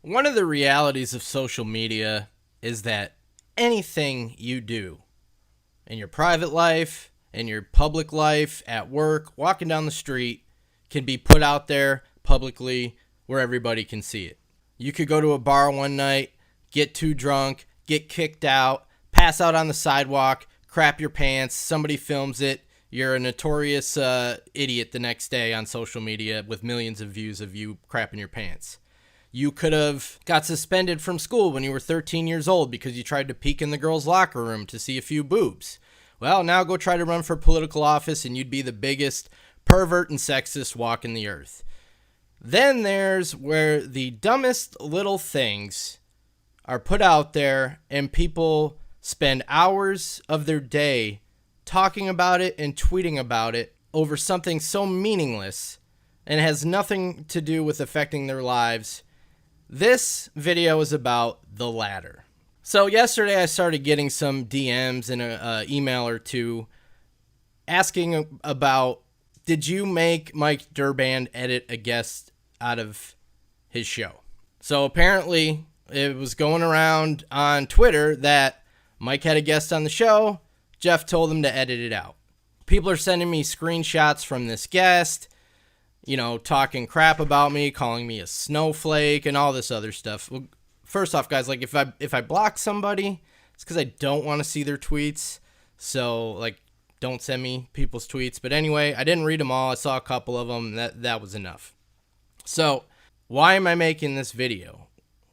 One of the realities of social media is that anything you do in your private life, in your public life, at work, walking down the street, can be put out there publicly where everybody can see it. You could go to a bar one night, get too drunk, get kicked out, pass out on the sidewalk, crap your pants, somebody films it. You're a notorious idiot the next day on social media with millions of views of you crapping your pants. You could have got suspended from school when you were 13 years old because you tried to peek in the girls' locker room to see a few boobs. Well, now go try to run for political office and you'd be the biggest pervert and sexist walking the earth. Then there's where the dumbest little things are put out there and people spend hours of their day talking about it and tweeting about it over something so meaningless and has nothing to do with affecting their lives. This video is about the latter. So yesterday I started getting some DMs and an email or two asking about, did you make Mike Durband edit a guest out of his show? So apparently it was going around on Twitter that Mike had a guest on the show. Jeff told him to edit it out. People are sending me screenshots from this guest, talking crap about me, calling me a snowflake and all this other stuff. Well, first off, guys, if I block somebody, it's because I don't want to see their tweets. So, don't send me people's tweets. But anyway, I didn't read them all. I saw a couple of them. That was enough. So, why am I making this video?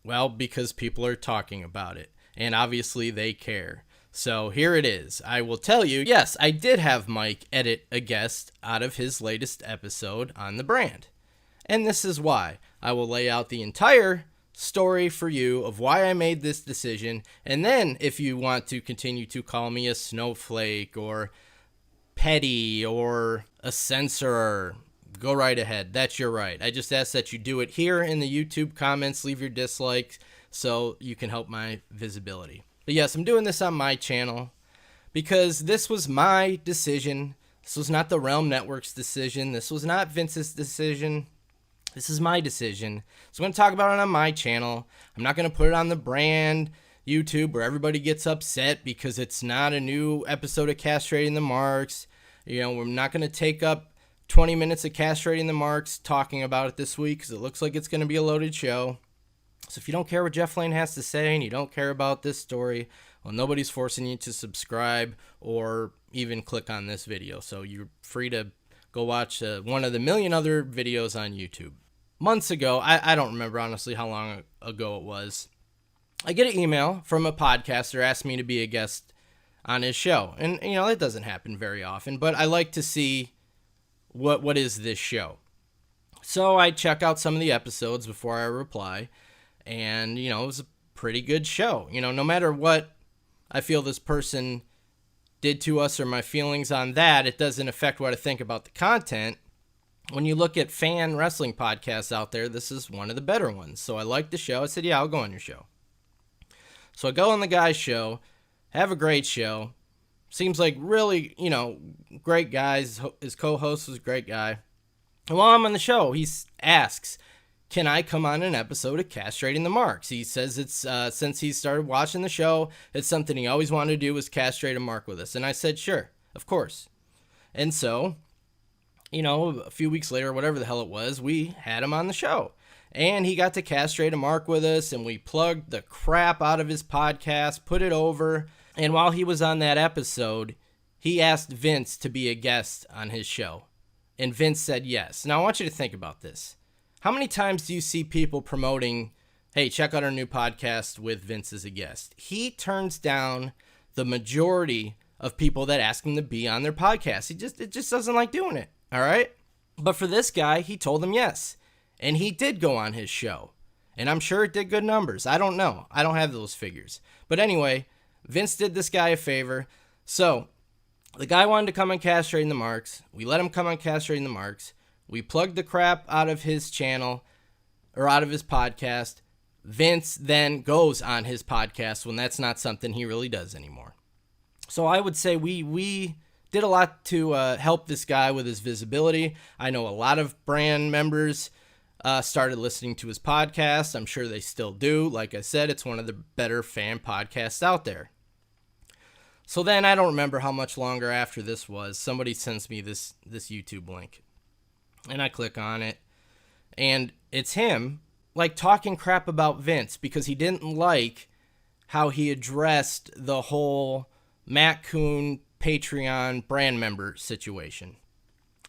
Well, because people are talking about it. And obviously they care. So here it is. I will tell you, yes, I did have Mike edit a guest out of his latest episode on the brand. And this is why. I will lay out the entire story for you of why I made this decision. And then if you want to continue to call me a snowflake or petty or a censor, go right ahead. That's your right. I just ask that you do it here in the YouTube comments. Leave your dislikes so you can help my visibility. But yes, I'm doing this on my channel because this was my decision. This was not the Realm Network's decision. This was not Vince's decision. This is my decision. So I'm going to talk about it on my channel. I'm not going to put it on the brand YouTube where everybody gets upset because it's not a new episode of Castrating the Marks. We're not going to take up 20 minutes of Castrating the Marks talking about it this week because it looks like it's going to be a loaded show. So if you don't care what Jeff Lane has to say and you don't care about this story, well, nobody's forcing you to subscribe or even click on this video. So you're free to go watch one of the million other videos on YouTube. Months ago, I don't remember honestly how long ago it was, I get an email from a podcaster asking me to be a guest on his show. And, that doesn't happen very often, but I like to see what is this show. So I check out some of the episodes before I reply. And, it was a pretty good show. No matter what I feel this person did to us or my feelings on that, it doesn't affect what I think about the content. When you look at fan wrestling podcasts out there, this is one of the better ones. So I liked the show. I said, yeah, I'll go on your show. So I go on the guy's show, have a great show. Seems like really, great guys. His co-host was a great guy. And while I'm on the show, he asks, can I come on an episode of Castrating the Marks? He says it's, since he started watching the show, it's something he always wanted to do was castrate a mark with us. And I said, sure, of course. And so, a few weeks later, whatever the hell it was, we had him on the show. And he got to castrate a mark with us, and we plugged the crap out of his podcast, put it over. And while he was on that episode, he asked Vince to be a guest on his show. And Vince said yes. Now, I want you to think about this. How many times do you see people promoting, hey, check out our new podcast with Vince as a guest? He turns down the majority of people that ask him to be on their podcast. It just doesn't like doing it, all right? But for this guy, he told them yes. And he did go on his show. And I'm sure it did good numbers. I don't know. I don't have those figures. But anyway, Vince did this guy a favor. So the guy wanted to come on Castrating the Marks. We let him come on Castrating the Marks. We plugged the crap out of his channel or out of his podcast. Vince then goes on his podcast when that's not something he really does anymore. So I would say we did a lot to help this guy with his visibility. I know a lot of brand members started listening to his podcast. I'm sure they still do. Like I said, it's one of the better fan podcasts out there. So then I don't remember how much longer after this was. Somebody sends me this YouTube link. And I click on it. And it's him, like, talking crap about Vince because he didn't like how he addressed the whole Matt Kuhn Patreon brand member situation.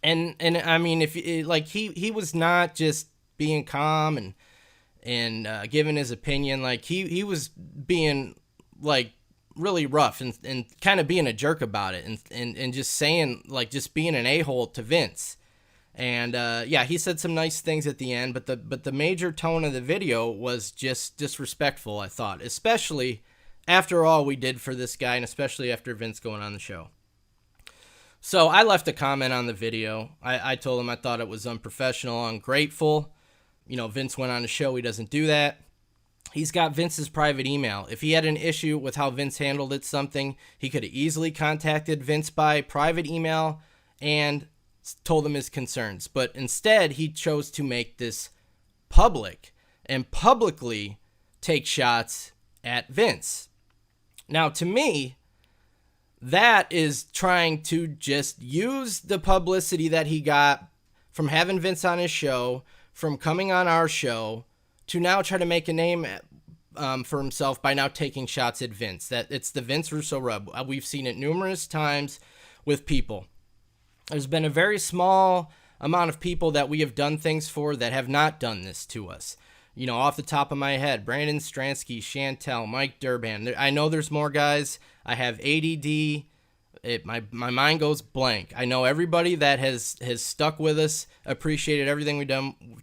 And I mean, if like he was not just being calm and giving his opinion, like he was being like really rough and kind of being a jerk about it and just saying, like, just being an a-hole to Vince. And yeah, he said some nice things at the end, but the major tone of the video was just disrespectful, I thought, especially after all we did for this guy and especially after Vince going on the show. So I left a comment on the video. I told him I thought it was unprofessional, ungrateful. You know, Vince went on the show. He doesn't do that. He's got Vince's private email. If he had an issue with how Vince handled something, he could have easily contacted Vince by private email and told him his concerns. But instead, he chose to make this public and publicly take shots at Vince. Now, to me, that is trying to just use the publicity that he got from having Vince on his show, from coming on our show, to now try to make a name for himself by now taking shots at Vince. That it's the Vince Russo rub. We've seen it numerous times with people. There's been a very small amount of people that we have done things for that have not done this to us. You know, off the top of my head, Brandon Stransky, Chantel, Mike Durban. I know there's more guys. I have ADD. My mind goes blank. I know everybody that has stuck with us, appreciated everything we've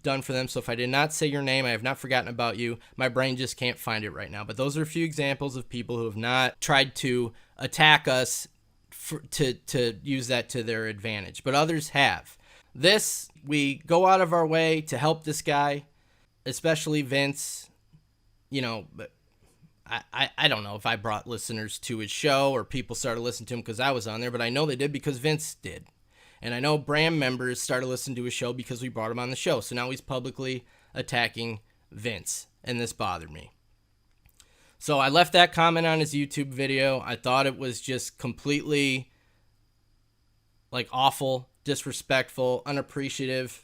done for them. So if I did not say your name, I have not forgotten about you. My brain just can't find it right now. But those are a few examples of people who have not tried to attack us to use that to their advantage. But others have. This, we go out of our way to help this guy, especially Vince. You know, but I don't know if I brought listeners to his show or people started listening to him because I was on there, but I know they did because Vince did. And I know brand members started listening to his show because we brought him on the show. So now he's publicly attacking Vince, and this bothered me. So I left that comment on his YouTube video. I thought it was just completely, like, awful, disrespectful, unappreciative.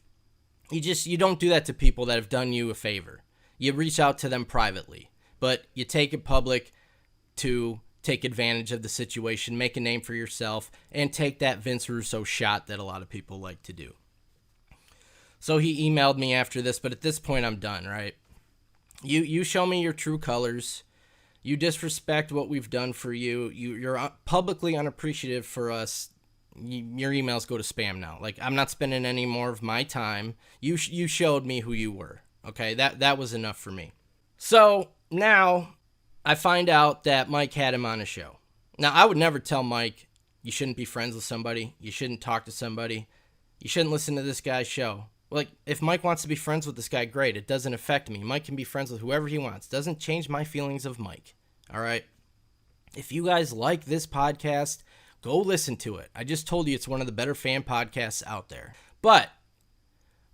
You don't do that to people that have done you a favor. You reach out to them privately. But you take it public to take advantage of the situation, make a name for yourself, and take that Vince Russo shot that a lot of people like to do. So he emailed me after this, but at this point I'm done, right? You show me your true colors. You disrespect what we've done for you. You're publicly unappreciative for us. Your emails go to spam now. Like, I'm not spending any more of my time. You showed me who you were, okay? That was enough for me. So now I find out that Mike had him on a show. Now, I would never tell Mike, you shouldn't be friends with somebody. You shouldn't talk to somebody. You shouldn't listen to this guy's show. Like, if Mike wants to be friends with this guy, great. It doesn't affect me. Mike can be friends with whoever he wants. Doesn't change my feelings of Mike. All right? If you guys like this podcast, go listen to it. I just told you it's one of the better fan podcasts out there. But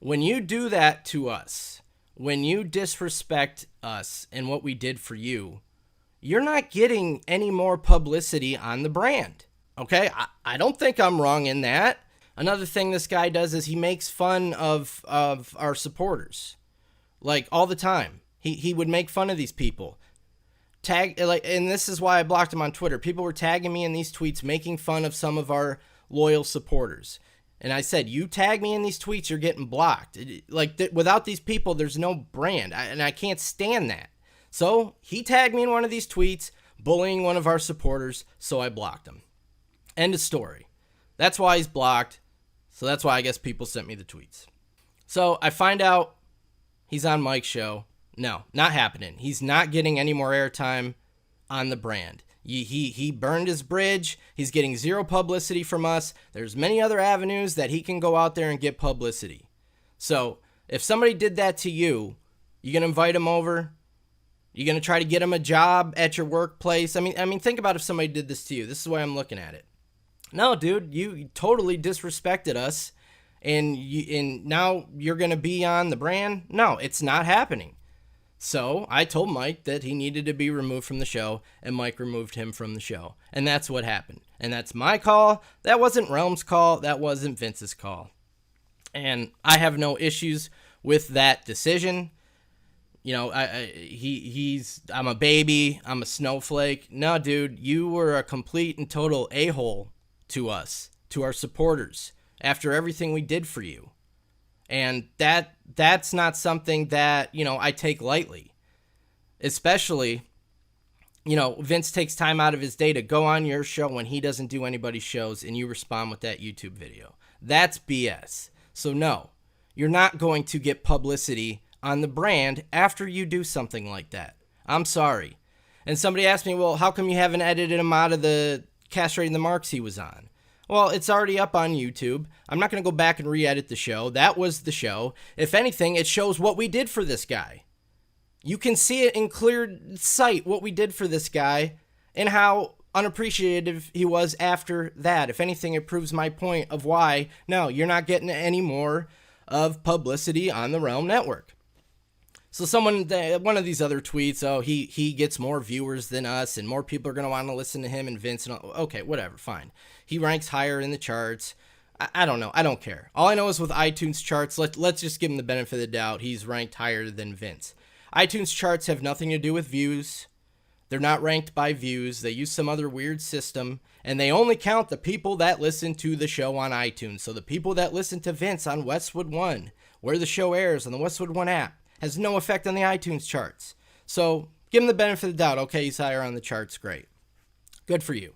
when you do that to us, when you disrespect us and what we did for you, you're not getting any more publicity on the brand. Okay? I don't think I'm wrong in that. Another thing this guy does is he makes fun of our supporters. Like, all the time. He would make fun of these people. And this is why I blocked him on Twitter. People were tagging me in these tweets making fun of some of our loyal supporters. And I said, you tag me in these tweets, you're getting blocked. Without these people, there's no brand. And I can't stand that. So he tagged me in one of these tweets, bullying one of our supporters, so I blocked him. End of story. That's why he's blocked. So that's why I guess people sent me the tweets. So I find out he's on Mike's show. No, not happening. He's not getting any more airtime on the brand. He burned his bridge. He's getting zero publicity from us. There's many other avenues that he can go out there and get publicity. So if somebody did that to you, you going to invite him over? You going to try to get him a job at your workplace? I mean, think about if somebody did this to you. This is the way I'm looking at it. No, dude, you totally disrespected us, and now you're going to be on the brand. No, it's not happening. So I told Mike that he needed to be removed from the show, and Mike removed him from the show. And that's what happened. And that's my call. That wasn't Realm's call. That wasn't Vince's call. And I have no issues with that decision. You know, I'm a baby. I'm a snowflake. No, dude, you were a complete and total a-hole to us, to our supporters, after everything we did for you. And that's not something that, you know, I take lightly. Especially, you know, Vince takes time out of his day to go on your show when he doesn't do anybody's shows, and you respond with that YouTube video. That's BS. So no, you're not going to get publicity on the brand after you do something like that. I'm sorry. And somebody asked me, well, how come you haven't edited him out of the Castrating the Marks he was on? Well, it's already up on YouTube. I'm not going to go back and re-edit the show. That was the show. If anything, it shows what we did for this guy. You can see it in clear sight, what we did for this guy, and how unappreciative he was after that. If anything, it proves my point of why, no, you're not getting any more of publicity on the Realm Network. So one of these other tweets, oh, he gets more viewers than us, and more people are going to want to listen to him and Vince. And okay, whatever, fine. He ranks higher in the charts. I don't know. I don't care. All I know is with iTunes charts, let's just give him the benefit of the doubt. He's ranked higher than Vince. iTunes charts have nothing to do with views. They're not ranked by views. They use some other weird system, and they only count the people that listen to the show on iTunes. So the people that listen to Vince on Westwood One, where the show airs on the Westwood One app, has no effect on the iTunes charts. So give him the benefit of the doubt. Okay, he's higher on the charts. Great. Good for you.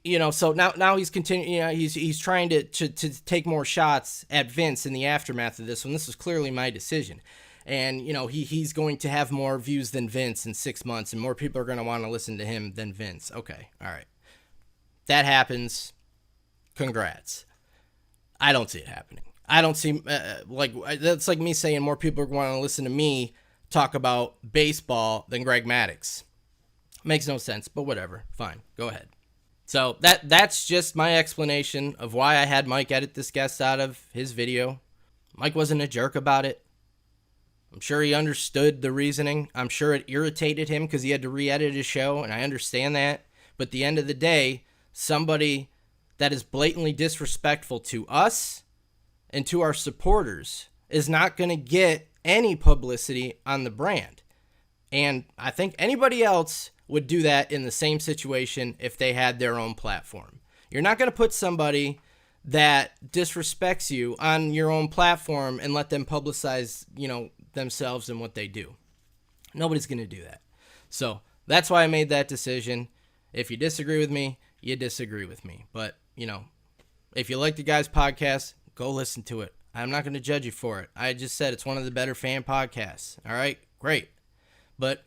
You know, so now he's continuing, you know, he's trying to take more shots at Vince in the aftermath of this one. This was clearly my decision. And, you know, he's going to have more views than Vince in 6 months, and more people are going to want to listen to him than Vince. Okay, all right. That happens. Congrats. I don't see it happening. I don't see, that's like me saying more people are going to listen to me talk about baseball than Greg Maddux. Makes no sense, but whatever. Fine. Go ahead. So that's just my explanation of why I had Mike edit this guest out of his video. Mike wasn't a jerk about it. I'm sure he understood the reasoning. I'm sure it irritated him because he had to re-edit his show, and I understand that. But at the end of the day, somebody that is blatantly disrespectful to us and to our supporters is not going to get any publicity on the brand. And I think anybody else would do that in the same situation if they had their own platform. You're not going to put somebody that disrespects you on your own platform and let them publicize, you know, themselves and what they do. Nobody's going to do that. So that's why I made that decision. If you disagree with me, you disagree with me. But, you know, if you like the guy's podcast, go listen to it. I'm not going to judge you for it. I just said it's one of the better fan podcasts. All right, great. But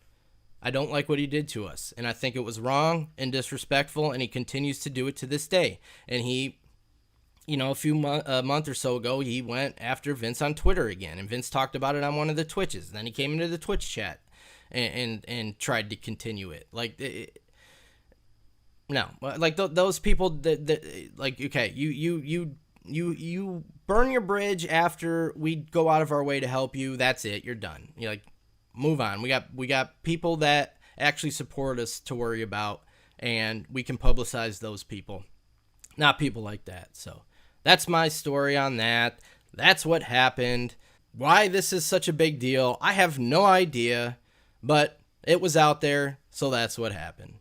I don't like what he did to us. And I think it was wrong and disrespectful, and he continues to do it to this day. And he, you know, a month or so ago, he went after Vince on Twitter again. And Vince talked about it on one of the Twitches. Then he came into the Twitch chat and tried to continue it. No, like those people that like, okay, you burn your bridge after we go out of our way to help you. That's it. You're done. You're like, move on. We got people that actually support us to worry about, and we can publicize those people, not people like that. So that's my story on that. That's what happened. Why this is such a big deal, I have no idea, but it was out there, so that's what happened.